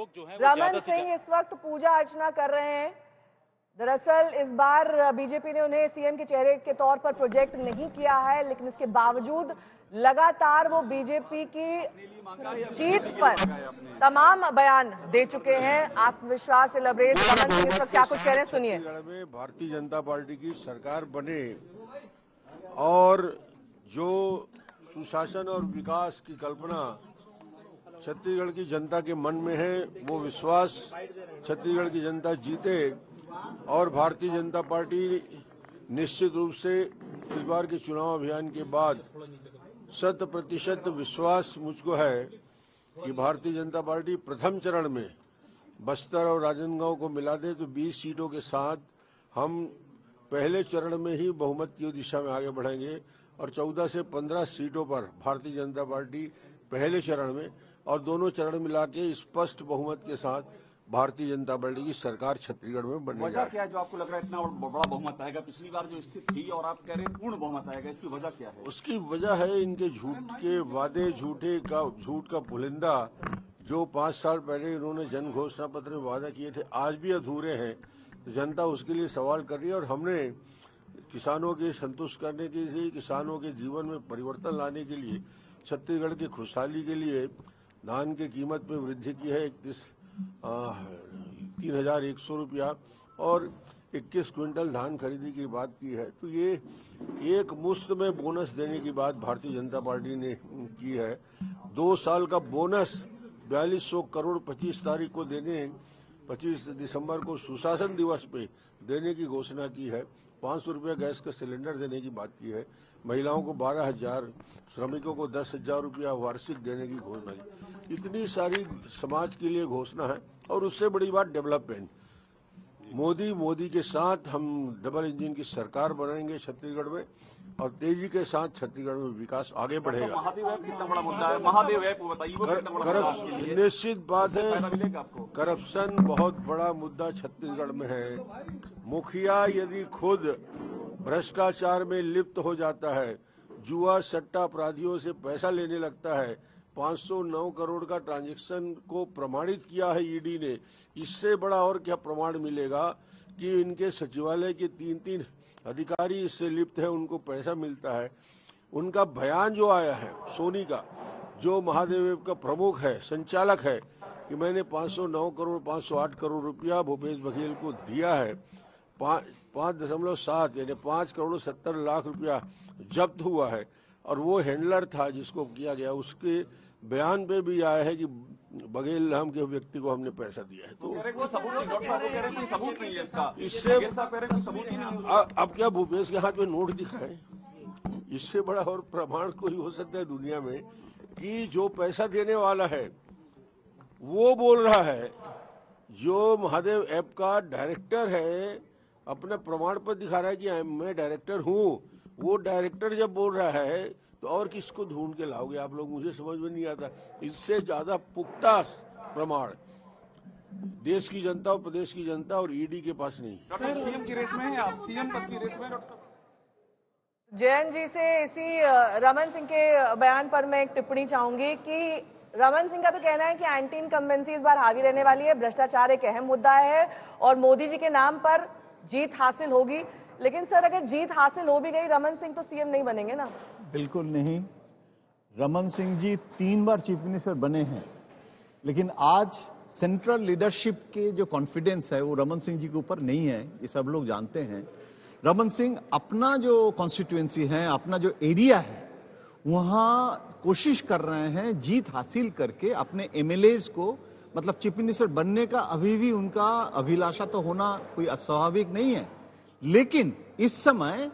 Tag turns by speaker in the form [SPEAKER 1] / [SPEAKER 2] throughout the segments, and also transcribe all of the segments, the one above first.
[SPEAKER 1] लोग जो हैं वो
[SPEAKER 2] रमन
[SPEAKER 1] ज्यादा से
[SPEAKER 2] सिंह इस वक्त पूजा अर्चना कर रहे हैं। दरअसल इस बार बीजेपी ने उन्हें सीएम के चेहरे के तौर पर प्रोजेक्ट नहीं किया है, लेकिन इसके बावजूद लगातार वो बीजेपी की जीत पर तमाम बयान दे चुके हैं। आत्मविश्वास से लबरेज रमन सिंह इस वक्त क्या कुछ कह रहे हैं, सुनिए।
[SPEAKER 3] छत्तीसगढ़ में भारतीय जनता पार्टी की सरकार बने और जो सुशासन और विकास की कल्पना छत्तीसगढ़ की जनता के मन में है, वो विश्वास छत्तीसगढ़ की जनता जीते और भारतीय जनता पार्टी निश्चित रूप से इस बार के चुनाव अभियान के बाद 100% विश्वास मुझको है कि भारतीय जनता पार्टी प्रथम चरण में बस्तर और राजनांदगांव को मिला दे तो 20 सीटों के साथ हम पहले चरण में ही बहुमत की दिशा में आगे बढ़ेंगे और 14 से 15 सीटों पर भारतीय जनता पार्टी पहले चरण में और दोनों चरण मिला के स्पष्ट बहुमत के साथ भारतीय जनता पार्टी की सरकार छत्तीसगढ़ में बनेगी।
[SPEAKER 4] वजह क्या है जो आपको लग रहा है इतना बड़ा बहुमत आएगा? पिछली बार जो स्थिति थी और आप कह रहे हैं पूर्ण बहुमत आएगा, इसकी वजह क्या है?
[SPEAKER 3] उसकी वजह है इनके झूठ के वादे, झूठ का पुलिंदा जो 5 साल पहले इन्होंने जन घोषणा पत्र में वादा किए थे, आज भी अधूरे हैं। जनता उसके लिए सवाल कर रही है और हमने किसानों के संतुष्ट करने के लिए, किसानों के जीवन में परिवर्तन लाने के लिए, छत्तीसगढ़ की खुशहाली के लिए धान की कीमत में वृद्धि की है 3,100 रुपया और 21 क्विंटल धान खरीदी की बात की है। तो ये एक मुश्त में बोनस देने की बात भारतीय जनता पार्टी ने की है। 2 साल का बोनस 4200 करोड़ 25 तारीख को देने, 25 दिसंबर को सुशासन दिवस पे देने की घोषणा की है। 500 रुपया गैस का सिलेंडर देने की बात की है। महिलाओं को 12,000, श्रमिकों को 10,000 रुपया वार्षिक देने की घोषणा की। इतनी सारी समाज के लिए घोषणा है और उससे बड़ी बात डेवलपमेंट। मोदी के साथ हम डबल इंजन की सरकार बनाएंगे छत्तीसगढ़ में और तेजी के साथ छत्तीसगढ़ में विकास आगे बढ़ेगा।
[SPEAKER 4] महादेव ऐप कितना बड़ा मुद्दा है? महादेव ऐप बताइए।
[SPEAKER 3] निश्चित बात है, करप्शन बहुत बड़ा मुद्दा छत्तीसगढ़ में है। मुखिया यदि खुद भ्रष्टाचार में लिप्त हो जाता है, जुआ सट्टा अपराधियों से पैसा लेने लगता है, 509 करोड़ का ट्रांजैक्शन को प्रमाणित किया है ईडी ने, इससे बड़ा और क्या प्रमाण मिलेगा कि इनके सचिवालय के 3 अधिकारी इससे लिप्त है, उनको पैसा मिलता है। उनका बयान जो आया है सोनी का, जो महादेव ऐप का प्रमुख है, संचालक है, कि मैंने 509 करोड़ 508 करोड़ रुपया भूपेश बघेल को दिया है, 5.7 यानी 5 करोड़ 70 लाख रुपया जब्त हुआ है और वो हैंडलर था जिसको किया गया, उसके बयान पे भी आया है कि बघेल नाम के व्यक्ति को हमने पैसा दिया है। तो
[SPEAKER 4] सबूत नहीं है इसका।
[SPEAKER 3] इससे अब क्या भूपेश के हाथ में नोट दिखाए? इससे बड़ा और प्रमाण कोई हो सकता है दुनिया में कि जो पैसा देने वाला है वो बोल रहा है, जो महादेव ऐप का डायरेक्टर है अपना प्रमाण पत्र दिखा रहा है कि मैं डायरेक्टर हूँ। वो डायरेक्टर जब बोल रहा है तो और किसको ढूंढ के लाओगे आप लोग? मुझे समझ में नहीं आता। इससे ज्यादा पुख्ता प्रमाण देश की जनता और प्रदेश की जनता और ईडी के पास नहीं।
[SPEAKER 4] डॉक्टर सीएम की रेस में है आप? सीएम पद की रेस में डॉक्टर
[SPEAKER 2] जयंत जी से इसी रमन सिंह के बयान पर मैं एक टिप्पणी चाहूंगी कि रमन सिंह का तो कहना है कि एंटी इनकम्बेंसी इस बार हावी रहने वाली है, भ्रष्टाचार एक अहम मुद्दा है और मोदी जी के नाम पर जीत हासिल होगी। लेकिन सर, अगर जीत हासिल हो भी गई, रमन सिंह तो सीएम नहीं बनेंगे ना?
[SPEAKER 5] बिल्कुल नहीं। रमन सिंह जी 3 बार चीफ मिनिस्टर बने हैं, लेकिन आज सेंट्रल लीडरशिप के जो कॉन्फिडेंस है वो रमन सिंह जी के ऊपर नहीं है, ये सब लोग जानते हैं। रमन सिंह अपना जो कॉन्स्टिट्यूएंसी है, अपना जो एरिया है, वहां कोशिश कर रहे हैं जीत हासिल करके अपने एमएलएज को, मतलब चीफ मिनिस्टर बनने का अभी भी उनका अभिलाषा तो होना कोई अस्वाभाविक नहीं है। लेकिन इस समय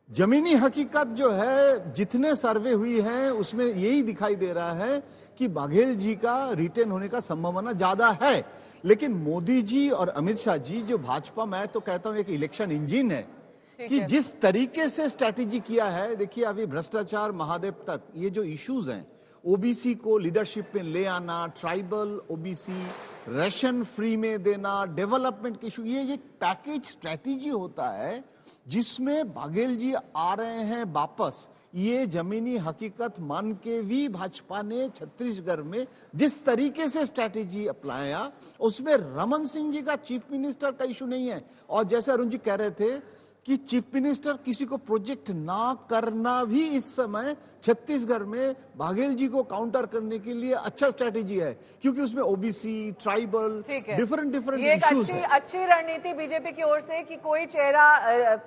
[SPEAKER 5] जमीनी हकीकत जो है, जितने सर्वे हुई है उसमें यही दिखाई दे रहा है कि बघेल जी का रिटेन होने का संभावना ज्यादा है। लेकिन मोदी जी और अमित शाह जी, जो भाजपा, मैं तो कहता हूं एक इलेक्शन इंजन है, कि जिस तरीके से स्ट्रैटेजी किया है, देखिए अभी भ्रष्टाचार, महादेव तक, ये जो इश्यूज हैं, ओबीसी को लीडरशिप में ले आना, ट्राइबल ओबीसी, राशन फ्री में देना, डेवलपमेंट के इशू, ये एक पैकेज स्ट्रैटेजी होता है जिसमें बघेल जी आ रहे हैं वापस, ये जमीनी हकीकत मान के भी भाजपा ने छत्तीसगढ़ में जिस तरीके से स्ट्रैटेजी अपनाया, उसमें रमन सिंह जी का चीफ मिनिस्टर का इशू नहीं है। और जैसे अरुण जी कह रहे थे कि चीफ मिनिस्टर किसी को प्रोजेक्ट ना करना भी इस समय छत्तीसगढ़ में बघेल जी को काउंटर करने के लिए अच्छा स्ट्रैटेजी है, क्योंकि उसमें ओबीसी, ट्राइबल, डिफरेंट
[SPEAKER 2] ये एक
[SPEAKER 5] इश्यूज है।
[SPEAKER 2] अच्छी रणनीति बीजेपी की ओर से कि कोई चेहरा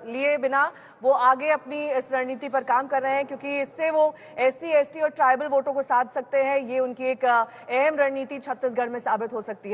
[SPEAKER 2] लिए बिना वो आगे अपनी इस रणनीति पर काम कर रहे हैं, क्योंकि इससे वो एससी, एसटी और ट्राइबल वोटों को साध सकते हैं। ये उनकी एक अहम रणनीति छत्तीसगढ़ में साबित हो सकती है।